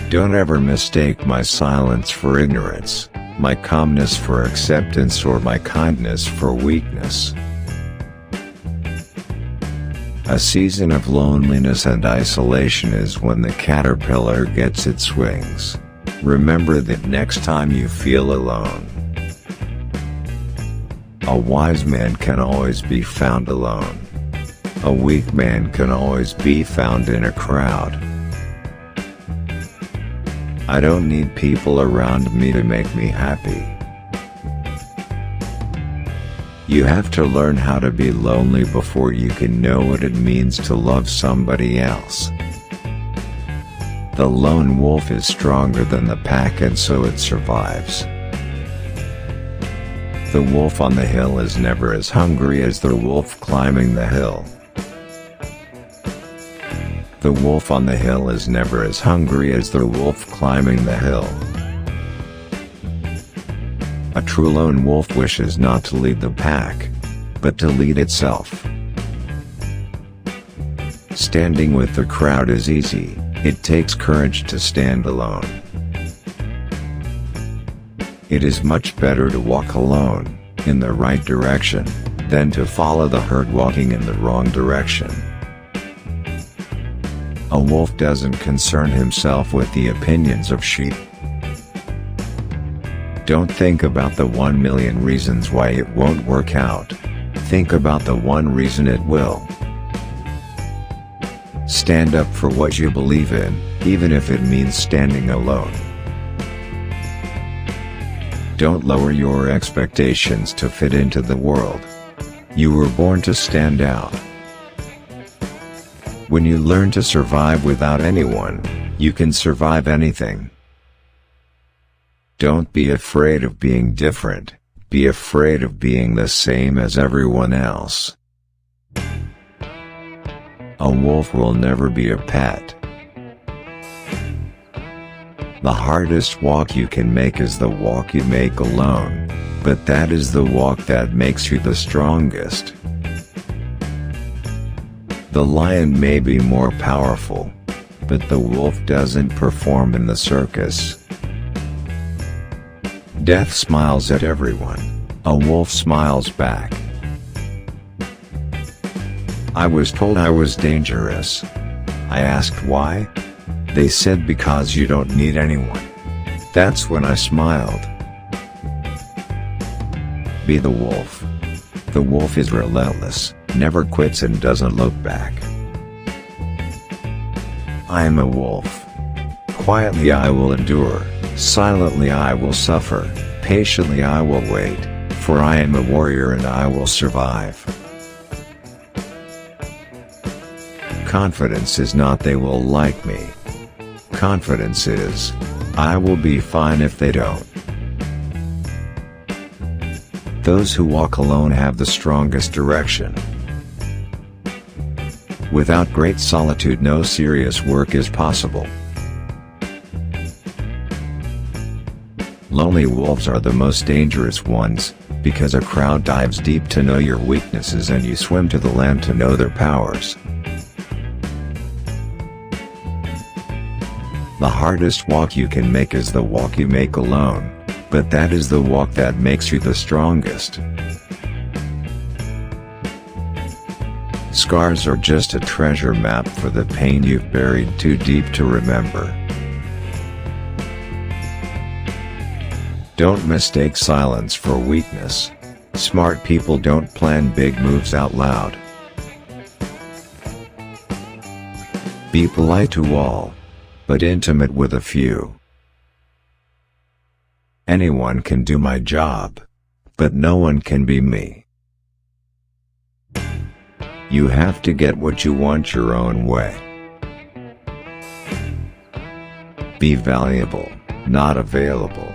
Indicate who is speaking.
Speaker 1: Don't ever mistake my silence for ignorance, my calmness for acceptance, or my kindness for weakness. A season of loneliness and isolation is when the caterpillar gets its wings. Remember that next time you feel alone. A wise man can always be found alone. A weak man can always be found in a crowd. I don't need people around me to make me happy. You have to learn how to be lonely before you can know what it means to love somebody else. The lone wolf is stronger than the pack, and so it survives. The wolf on the hill is never as hungry as the wolf climbing the hill. The wolf on the hill is never as hungry as the wolf climbing the hill. A true lone wolf wishes not to lead the pack, but to lead itself. Standing with the crowd is easy, it takes courage to stand alone. It is much better to walk alone, in the right direction, than to follow the herd walking in the wrong direction. A wolf doesn't concern himself with the opinions of sheep. Don't think about the 1,000,000 reasons why it won't work out. Think about the one reason it will. Stand up for what you believe in, even if it means standing alone. Don't lower your expectations to fit into the world. You were born to stand out. When you learn to survive without anyone, you can survive anything. Don't be afraid of being different, be afraid of being the same as everyone else. A wolf will never be a pet. The hardest walk you can make is the walk you make alone, but that is the walk that makes you the strongest. The lion may be more powerful, but the wolf doesn't perform in the circus. Death smiles at everyone. A wolf smiles back. I was told I was dangerous. I asked why. They said because you don't need anyone. That's when I smiled. Be the wolf. The wolf is relentless, never quits, and doesn't look back. I am a wolf. Quietly I will endure, silently I will suffer, patiently I will wait, for I am a warrior and I will survive. Confidence is not they will like me. Confidence is, I will be fine if they don't. Those who walk alone have the strongest direction. Without great solitude no serious work is possible. Lonely wolves are the most dangerous ones, because a crowd dives deep to know your weaknesses and you swim to the land to know their powers. The hardest walk you can make is the walk you make alone, but that is the walk that makes you the strongest. Scars are just a treasure map for the pain you've buried too deep to remember. Don't mistake silence for weakness. Smart people don't plan big moves out loud. Be polite to all, but intimate with a few. Anyone can do my job, but no one can be me. You have to get what you want your own way. Be valuable, not available.